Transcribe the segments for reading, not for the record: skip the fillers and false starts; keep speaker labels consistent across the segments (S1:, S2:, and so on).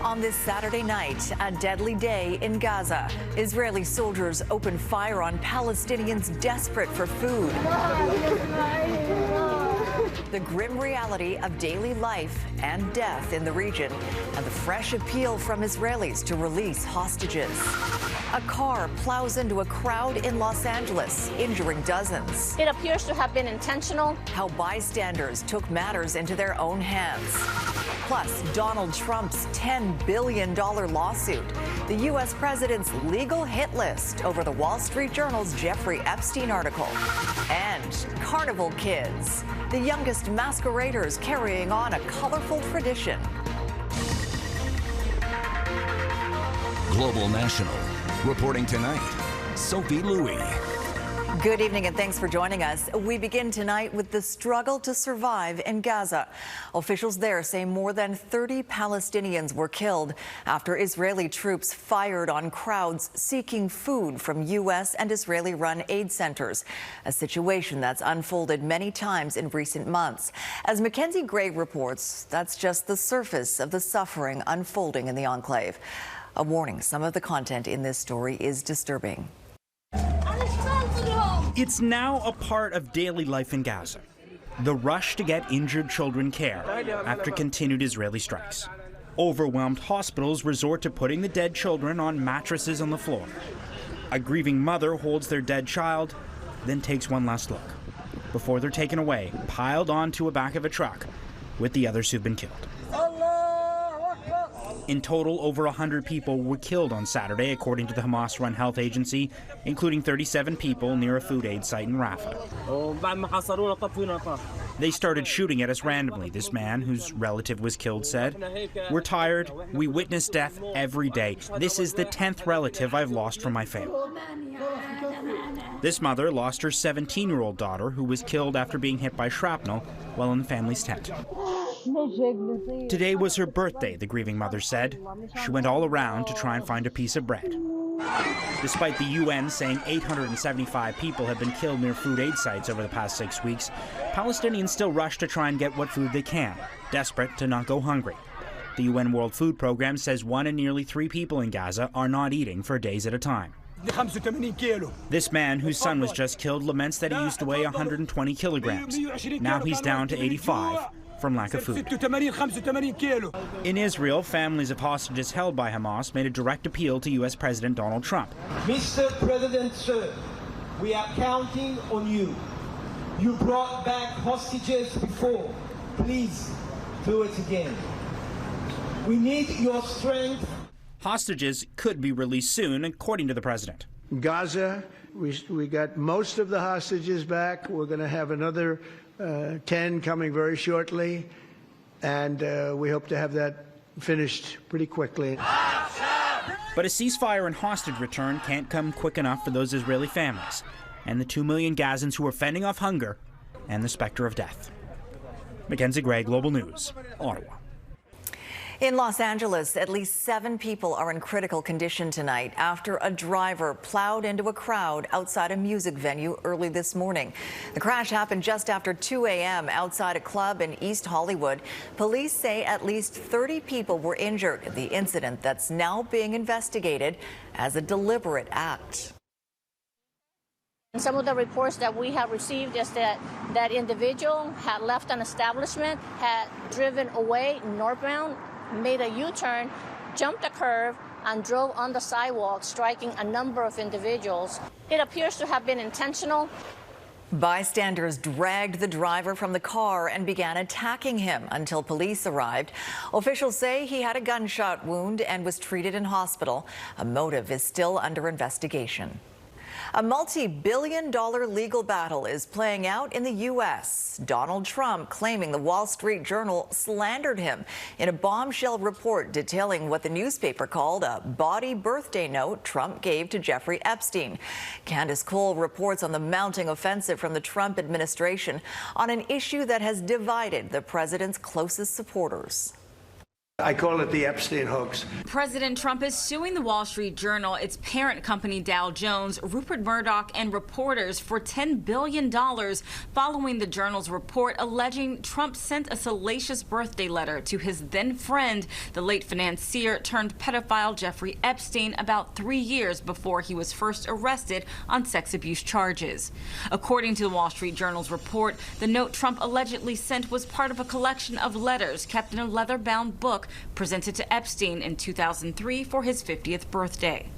S1: On this Saturday night, a deadly day in Gaza. Israeli soldiers open fire on Palestinians desperate for food. The grim reality of daily life and death in the region, and the fresh appeal from Israelis to release hostages. A car plows into a crowd in Los Angeles, injuring dozens.
S2: It appears to have been intentional.
S1: How bystanders took matters into their own hands. Plus, Donald Trump's $10 billion lawsuit, the U.S. president's legal hit list over the Wall Street Journal's Jeffrey Epstein article, and Carnival kids, the youngest masqueraders carrying on a colorful tradition.
S3: Global National. Reporting tonight, Sophie Louis.
S1: Good evening and thanks for joining us. We begin tonight with the struggle to survive in Gaza. Officials there say more than 30 Palestinians were killed after Israeli troops fired on crowds seeking food from U.S. and Israeli-run aid centers, a situation that's unfolded many times in recent months. As Mackenzie Gray reports, that's just the surface of the suffering unfolding in the enclave. A warning, some of the content in this story is disturbing.
S4: It's now a part of daily life in Gaza. The rush to get injured children care after continued Israeli strikes. Overwhelmed hospitals resort to putting the dead children on mattresses on the floor. A grieving mother holds their dead child, then takes one last look before they're taken away, piled onto a back of a truck with the others who've been killed. In total, over 100 people were killed on Saturday, according to the Hamas-run health agency, including 37 people near a food aid site in Rafah. They started shooting at us randomly, this man, whose relative was killed, said. We're tired. We witness death every day. This is the 10th relative I've lost from my family. This mother lost her 17-year-old daughter, who was killed after being hit by shrapnel while in the family's tent. Today was her birthday, the grieving mother said. She went all around to try and find a piece of bread. Despite the UN saying 875 people have been killed near food aid sites over the past 6 weeks, Palestinians still rush to try and get what food they can, desperate to not go hungry. The UN World Food Program says 1 in nearly 3 people in Gaza are not eating for days at a time. This man, whose son was just killed, laments that he used to weigh 120 kilograms. Now he's down to 85 from lack of food. In Israel, families of hostages held by Hamas made a direct appeal to U.S. President Donald Trump.
S5: Mr. President, sir, we are counting on you. You brought back hostages before. Please do it again. We need your strength.
S4: Hostages could be released soon, according to the president.
S6: Gaza, we got most of the hostages back. We're going to have another 10 coming very shortly, and we hope to have that finished pretty quickly.
S4: But a ceasefire and hostage return can't come quick enough for those Israeli families and the 2 million Gazans who are fending off hunger and the specter of death. Mackenzie Gray, Global News, Ottawa.
S1: In Los Angeles, at least 7 people are in critical condition tonight after a driver plowed into a crowd outside a music venue early this morning. The crash happened just after 2 a.m. outside a club in East Hollywood. Police say at least 30 people were injured in the incident that's now being investigated as a deliberate act.
S2: Some of the reports that we have received is that that individual had left an establishment, had driven away northbound, made a U-turn, jumped a curve, and drove on the sidewalk, striking a number of individuals. It appears to have been intentional.
S1: Bystanders dragged the driver from the car and began attacking him until police arrived. Officials say he had a gunshot wound and was treated in hospital. A motive is still under investigation. A multi-billion-dollar legal battle is playing out in the U.S. Donald Trump claiming the Wall Street Journal slandered him in a bombshell report detailing what the newspaper called a bawdy birthday note Trump gave to Jeffrey Epstein. Candice Cole reports on the mounting offensive from the Trump administration on an issue that has divided the president's closest supporters.
S6: I call it the Epstein hoax.
S7: President Trump is suing the Wall Street Journal, its parent company Dow Jones, Rupert Murdoch, and reporters for $10 billion following the Journal's report alleging Trump sent a salacious birthday letter to his then friend, the late financier turned pedophile Jeffrey Epstein, about 3 years before he was first arrested on sex abuse charges. According to the Wall Street Journal's report, the note Trump allegedly sent was part of a collection of letters kept in a leather-bound book presented to Epstein in 2003 for his 50th birthday.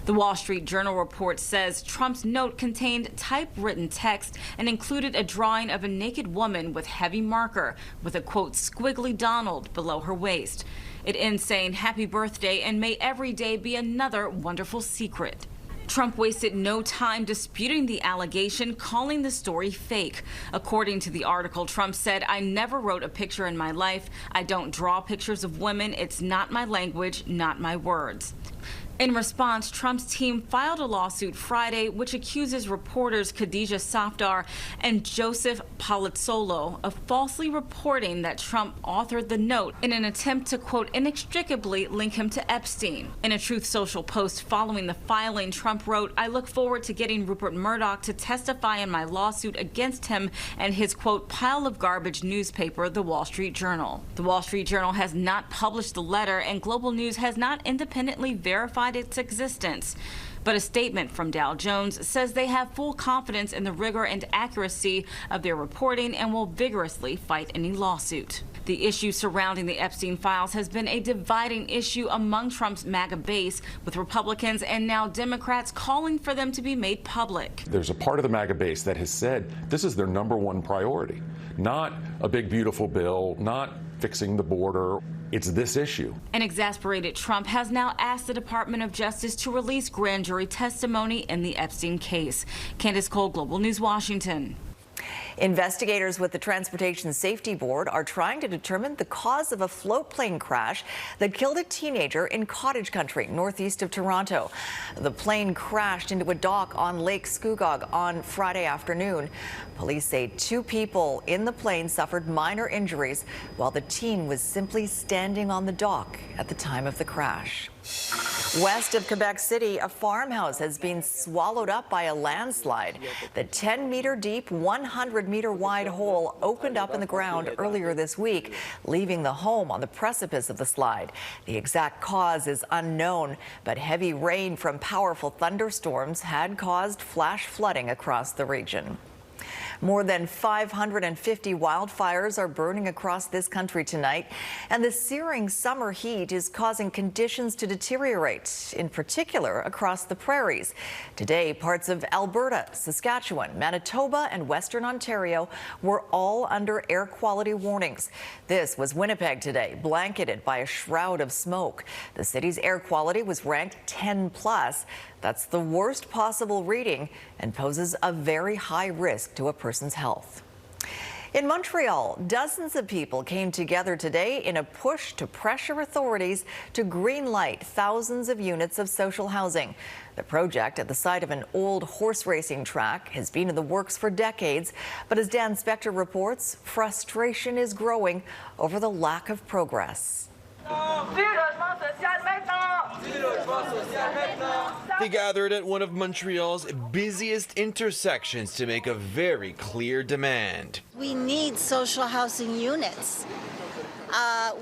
S7: The Wall Street Journal report says Trump's note contained typewritten text and included a drawing of a naked woman with heavy marker with a, quote, squiggly Donald below her waist. It ends saying, "Happy birthday, and may every day be another wonderful secret." Trump wasted no time disputing the allegation, calling the story fake. According to the article, Trump said, "I never wrote a picture in my life. I don't draw pictures of women. It's not my language, not my words." In response, Trump's team filed a lawsuit Friday which accuses reporters Khadija Safdar and Joseph Palazzolo of falsely reporting that Trump authored the note in an attempt to, quote, inextricably link him to Epstein. In a Truth Social post following the filing, Trump wrote, "I look forward to getting Rupert Murdoch to testify in my lawsuit against him and his, quote, pile of garbage newspaper, The Wall Street Journal." The Wall Street Journal has not published the letter, and Global News has not independently verified its existence. But a statement from Dow Jones says they have full confidence in the rigor and accuracy of their reporting and will vigorously fight any lawsuit. The issue surrounding the Epstein files has been a dividing issue among Trump's MAGA base, with Republicans and now Democrats calling for them to be made public.
S8: There's a part of the MAGA base that has said this is their #1 priority, not a big, beautiful bill, not fixing the border. It's this issue. An
S7: exasperated Trump has now asked the Department of Justice to release grand jury testimony in the Epstein case. Candice Cole, Global News, Washington.
S1: Investigators with the Transportation Safety Board are trying to determine the cause of a float plane crash that killed a teenager in cottage country northeast of Toronto. The plane crashed into a dock on Lake Scugog on Friday afternoon. Police say 2 people in the plane suffered minor injuries while the teen was simply standing on the dock at the time of the crash. West of Quebec City, a farmhouse has been swallowed up by a landslide. The 10-meter deep, 100-meter wide hole opened up in the ground earlier this week, leaving the home on the precipice of the slide. The exact cause is unknown, but heavy rain from powerful thunderstorms had caused flash flooding across the region. More than 550 wildfires are burning across this country tonight, and the searing summer heat is causing conditions to deteriorate, in particular across the prairies. Today, parts of Alberta, Saskatchewan, Manitoba, and Western Ontario were all under air quality warnings. This was Winnipeg today, blanketed by a shroud of smoke. The city's air quality was ranked 10+. That's the worst possible reading and poses a very high risk to a person's health. In Montreal, dozens of people came together today in a push to pressure authorities to greenlight thousands of units of social housing. The project at the site of an old horse racing track has been in the works for decades, but as Dan Spector reports, frustration is growing over the lack of progress.
S9: They gathered at one of Montreal's busiest intersections to make a very clear demand.
S10: We need social housing units.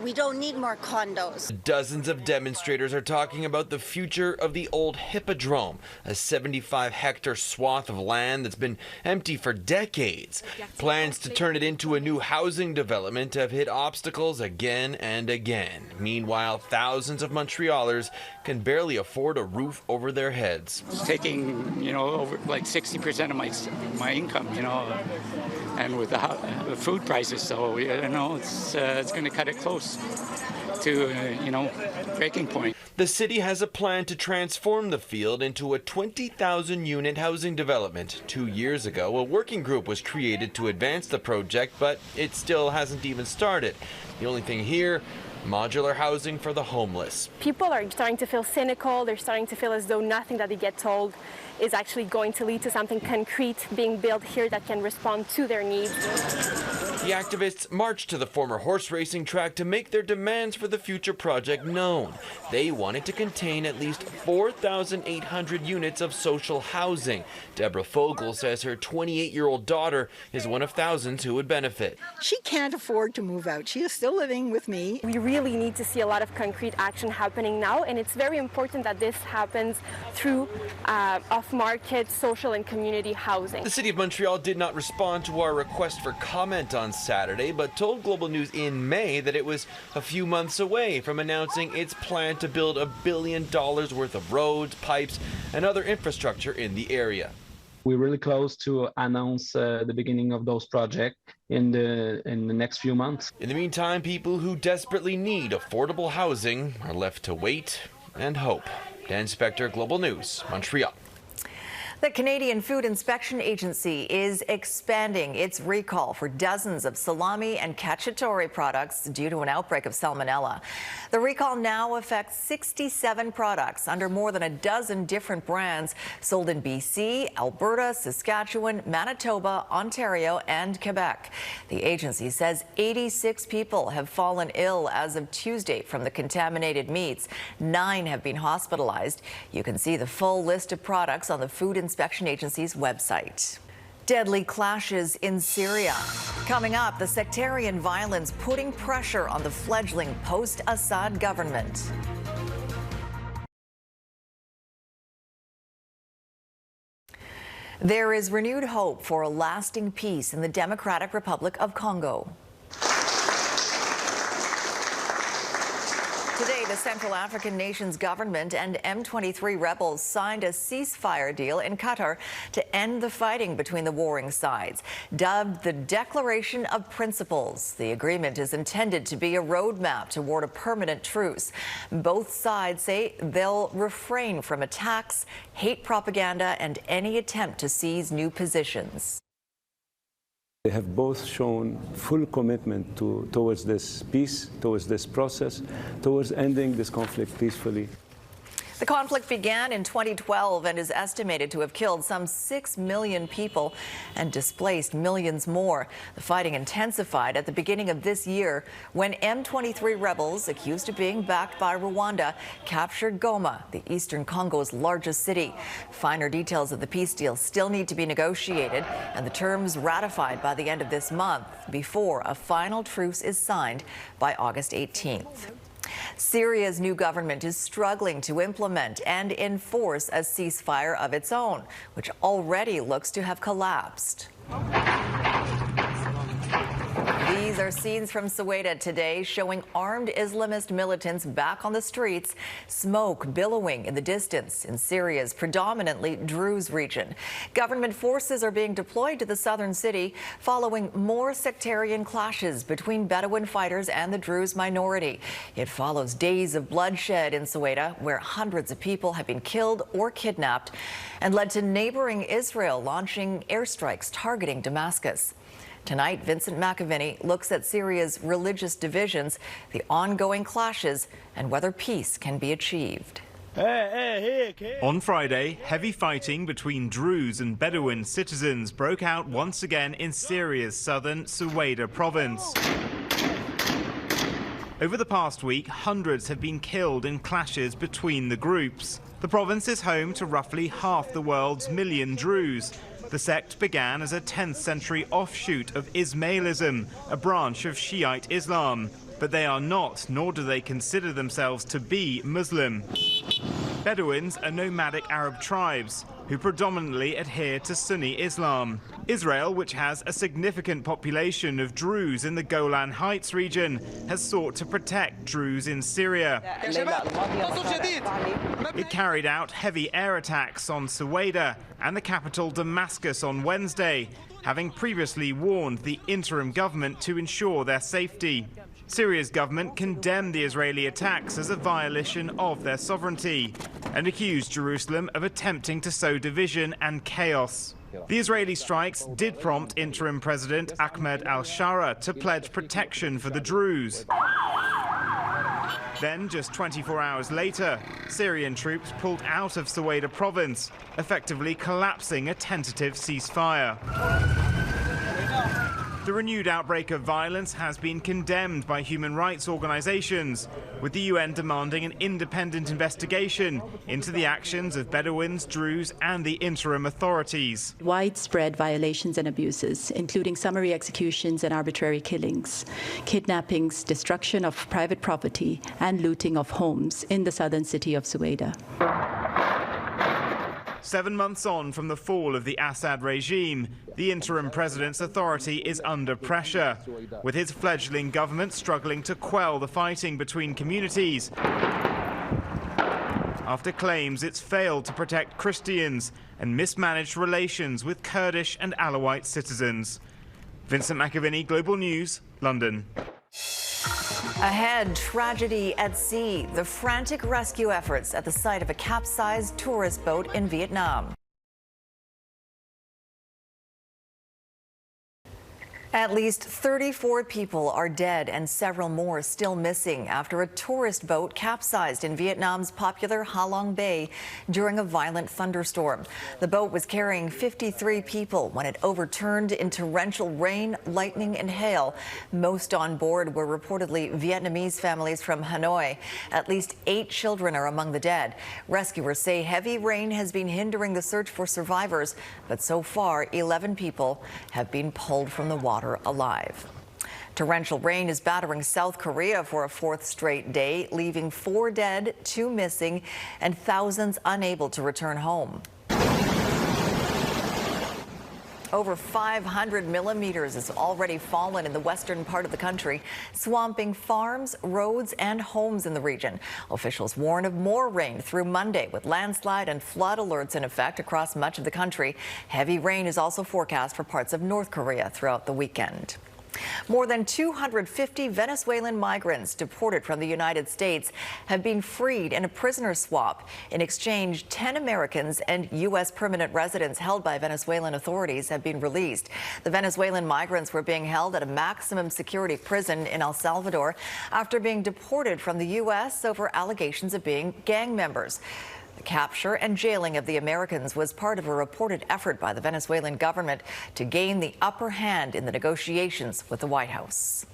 S10: We don't need more condos.
S9: Dozens of demonstrators are talking about the future of the old Hippodrome, a 75-hectare swath of land that's been empty for decades. Plans to turn it into a new housing development have hit obstacles again and again. Meanwhile, thousands of Montrealers can barely afford a roof over their heads.
S11: It's taking, over like 60% of my income, and with the food prices, so it's going to cut it close to breaking point.
S9: The city has a plan to transform the field into a 20,000 unit housing development. 2 years ago, a working group was created to advance the project, but it still hasn't even started. The only thing here, modular housing for the homeless.
S12: People are starting to feel cynical. They're starting to feel as though nothing that they get told is actually going to lead to something concrete being built here that can respond to their needs.
S9: The activists marched to the former horse racing track to make their demands for the future project known. They wanted to contain at least 4,800 units of social housing. Deborah Fogel says her 28-year-old daughter is one of thousands who would benefit.
S13: She can't afford to move out. She is still living with me.
S12: We really need to see a lot of concrete action happening now, and it's very important that this happens through off-market social and community housing.
S9: The city of Montreal did not respond to our request for comment on Saturday, but told Global News in May that it was a few months away from announcing its plan to build $1 billion worth of roads, pipes, and other infrastructure in the area.
S14: We're really close to announce the beginning of those projects in the next few months.
S9: In the meantime, people who desperately need affordable housing are left to wait and hope. Dan Spector, Global News, Montreal.
S1: The Canadian Food Inspection Agency is expanding its recall for dozens of salami and cacciatore products due to an outbreak of Salmonella. The recall now affects 67 products under more than a dozen different brands sold in BC, Alberta, Saskatchewan, Manitoba, Ontario, and Quebec. The agency says 86 people have fallen ill as of Tuesday from the contaminated meats. 9 have been hospitalized. You can see the full list of products on the Food Inspection Agency's website. Deadly clashes in Syria. Coming up, the sectarian violence putting pressure on the fledgling post-Assad government. There is renewed hope for a lasting peace in the Democratic Republic of Congo. Today, the Central African nation's government and M23 rebels signed a ceasefire deal in Qatar to end the fighting between the warring sides. Dubbed the Declaration of Principles, the agreement is intended to be a roadmap toward a permanent truce. Both sides say they'll refrain from attacks, hate propaganda, and any attempt to seize new positions.
S15: They have both shown full commitment towards this peace, towards this process, towards ending this conflict peacefully.
S1: The conflict began in 2012 and is estimated to have killed some 6 million people and displaced millions more. The fighting intensified at the beginning of this year when M23 rebels, accused of being backed by Rwanda, captured Goma, the eastern Congo's largest city. Finer details of the peace deal still need to be negotiated and the terms ratified by the end of this month before a final truce is signed by August 18th. Syria's new government is struggling to implement and enforce a ceasefire of its own, which already looks to have collapsed. These are scenes from Soweto today showing armed Islamist militants back on the streets, smoke billowing in the distance in Syria's predominantly Druze region. Government forces are being deployed to the southern city following more sectarian clashes between Bedouin fighters and the Druze minority. It follows days of bloodshed in Soweto, where hundreds of people have been killed or kidnapped, and led to neighboring Israel launching airstrikes targeting Damascus. Tonight, Vincent McAviney looks at Syria's religious divisions, the ongoing clashes, and whether peace can be achieved.
S16: On Friday, heavy fighting between Druze and Bedouin citizens broke out once again in Syria's southern Soweto province. Over the past week, hundreds have been killed in clashes between the groups. The province is home to roughly half the world's million Druze. The sect began as a 10th century offshoot of Ismailism, a branch of Shiite Islam. But they are not, nor do they consider themselves to be Muslim. Bedouins are nomadic Arab tribes who predominantly adhere to Sunni Islam. Israel, which has a significant population of Druze in the Golan Heights region, has sought to protect Druze in Syria. It carried out heavy air attacks on Soweto and the capital Damascus on Wednesday, having previously warned the interim government to ensure their safety. Syria's government condemned the Israeli attacks as a violation of their sovereignty and accused Jerusalem of attempting to sow division and chaos. The Israeli strikes did prompt interim President Ahmed al-Shara to pledge protection for the Druze. Then, just 24 hours later, Syrian troops pulled out of Soweto province, effectively collapsing a tentative ceasefire. The renewed outbreak of violence has been condemned by human rights organizations, with the UN demanding an independent investigation into the actions of Bedouins, Druze, and the interim authorities.
S17: Widespread violations and abuses, including summary executions and arbitrary killings, kidnappings, destruction of private property, and looting of homes in the southern city of Sueda.
S16: 7 months on from the fall of the Assad regime, the interim president's authority is under pressure, with his fledgling government struggling to quell the fighting between communities after claims it's failed to protect Christians and mismanaged relations with Kurdish and Alawite citizens. Vincent McAviney, Global News, London.
S1: Ahead, tragedy at sea, the frantic rescue efforts at the site of a capsized tourist boat in Vietnam. At least 34 people are dead and several more still missing after a tourist boat capsized in Vietnam's popular Ha Long Bay during a violent thunderstorm. The boat was carrying 53 people when it overturned in torrential rain, lightning, and hail. Most on board were reportedly Vietnamese families from Hanoi. At least 8 children are among the dead. Rescuers say heavy rain has been hindering the search for survivors, but so far 11 people have been pulled from the water alive. Torrential rain is battering South Korea for a 4th straight day, leaving 4 dead, 2 missing, and thousands unable to return home. Over 500 millimeters has already fallen in the western part of the country, swamping farms, roads, and homes in the region. Officials warn of more rain through Monday, with landslide and flood alerts in effect across much of the country. Heavy rain is also forecast for parts of North Korea throughout the weekend. More than 250 Venezuelan migrants deported from the United States have been freed in a prisoner swap. In exchange, 10 Americans and U.S. permanent residents held by Venezuelan authorities have been released. The Venezuelan migrants were being held at a maximum security prison in El Salvador after being deported from the U.S. over allegations of being gang members. The capture and jailing of the Americans was part of a reported effort by the Venezuelan government to gain the upper hand in the negotiations with the White House.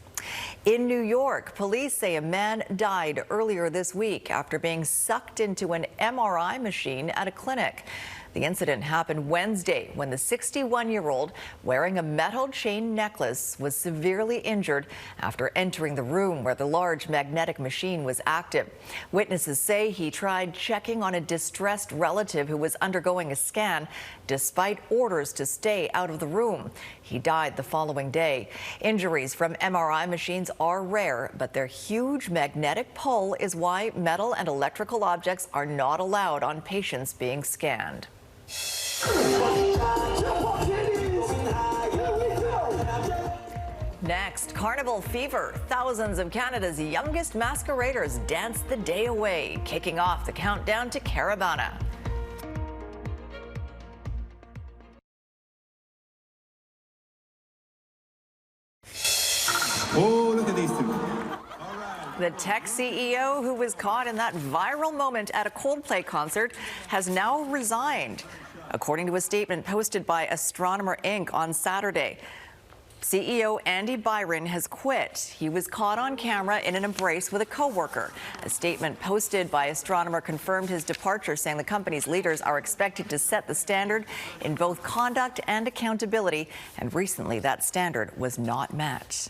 S1: In New York, police say a man died earlier this week after being sucked into an MRI machine at a clinic. The incident happened Wednesday when the 61-year-old, wearing a metal chain necklace, was severely injured after entering the room where the large magnetic machine was active. Witnesses say he tried checking on a distressed relative who was undergoing a scan, despite orders to stay out of the room. He died the following day. Injuries from MRI machines are rare, but their huge magnetic pull is why metal and electrical objects are not allowed on patients being scanned. Next, Carnival fever. Thousands of Canada's youngest masqueraders dance the day away, kicking off the countdown to Caravana.
S18: Oh, look at these two.
S1: The tech CEO, who was caught in that viral moment at a Coldplay concert, has now resigned, according to a statement posted by Astronomer Inc. on Saturday. CEO Andy Byron has quit. He was caught on camera in an embrace with a coworker. A statement posted by Astronomer confirmed his departure, saying the company's leaders are expected to set the standard in both conduct and accountability, and recently that standard was not met.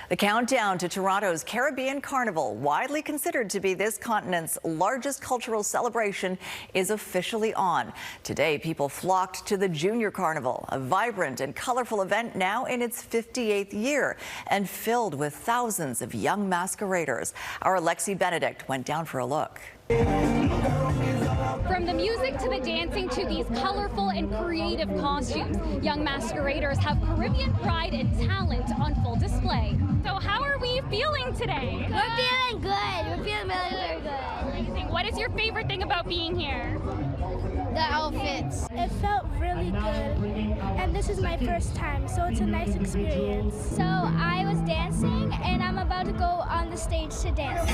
S1: The countdown to Toronto's Caribbean Carnival, widely considered to be this continent's largest cultural celebration, is officially on. Today, people flocked to the Junior Carnival, a vibrant and colorful event now in its 58th year and filled with thousands of young masqueraders. Our Alexi Benedict went down for a look.
S19: From the music to the dancing to these colorful and creative costumes, young masqueraders have Caribbean pride and talent on full display. So how are we feeling today?
S20: We're feeling good. We're feeling really good.
S19: Amazing. What is your favorite thing about being here?
S20: The outfits.
S21: It felt really good, and this is my first time, so it's a nice experience.
S20: So I was dancing, and I'm about to go on the stage to dance.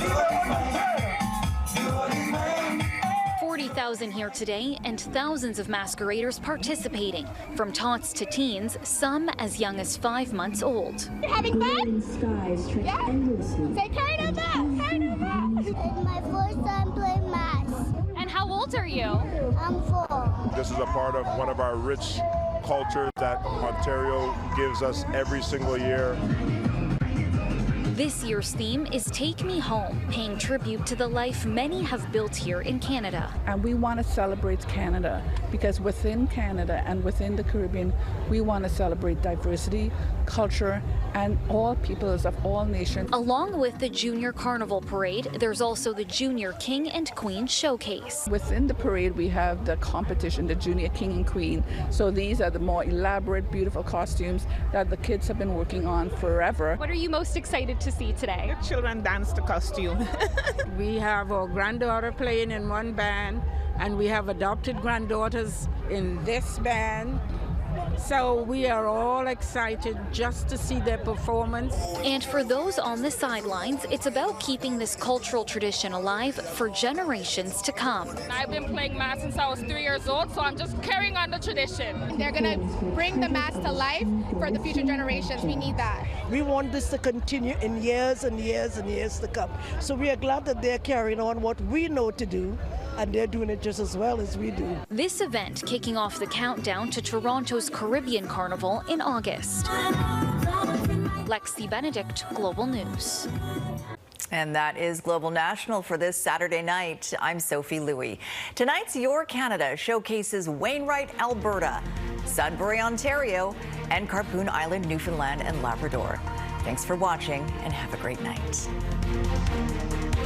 S19: 40,000 here today and thousands of masqueraders participating, from tots to teens, some as young as 5 months old.
S21: You're having fun? Yeah. Say Carnival! Carnival!
S20: It's my first time playing mass.
S19: And how old are you?
S20: I'm 4.
S18: This is a part of one of our rich cultures that Ontario gives us every single year.
S19: This year's theme is Take Me Home, paying tribute to the life many have built here in Canada.
S22: And we want to celebrate Canada because within Canada and within the Caribbean, we want to celebrate diversity, culture, and all peoples of all nations.
S19: Along with the Junior Carnival Parade, there's also the Junior King and Queen Showcase.
S22: Within the parade, we have the competition, the Junior King and Queen. So these are the more elaborate, beautiful costumes that the kids have been working on forever.
S19: What are you most excited to see today?
S22: The children dance the costume. We have our granddaughter playing in one band, and we have adopted granddaughters in this band. So we are all excited just to see their performance.
S19: And for those on the sidelines, it's about keeping this cultural tradition alive for generations to come.
S23: I've been playing mass since I was 3 years old, so I'm just carrying on the tradition.
S21: They're going to bring the mass to life for the future generations. We need that.
S24: We want this to continue in years and years and years to come. So we are glad that they're carrying on what we know to do, and they're doing it just as well as we do.
S19: This event kicking off the countdown to Toronto's Caribbean Carnival in August. Lexi Benedict, Global News.
S1: And that is Global National for this Saturday night. I'm Sophie Louie. Tonight's Your Canada showcases Wainwright, Alberta, Sudbury, Ontario, and Carpoon Island, Newfoundland and Labrador. Thanks for watching and have a great night.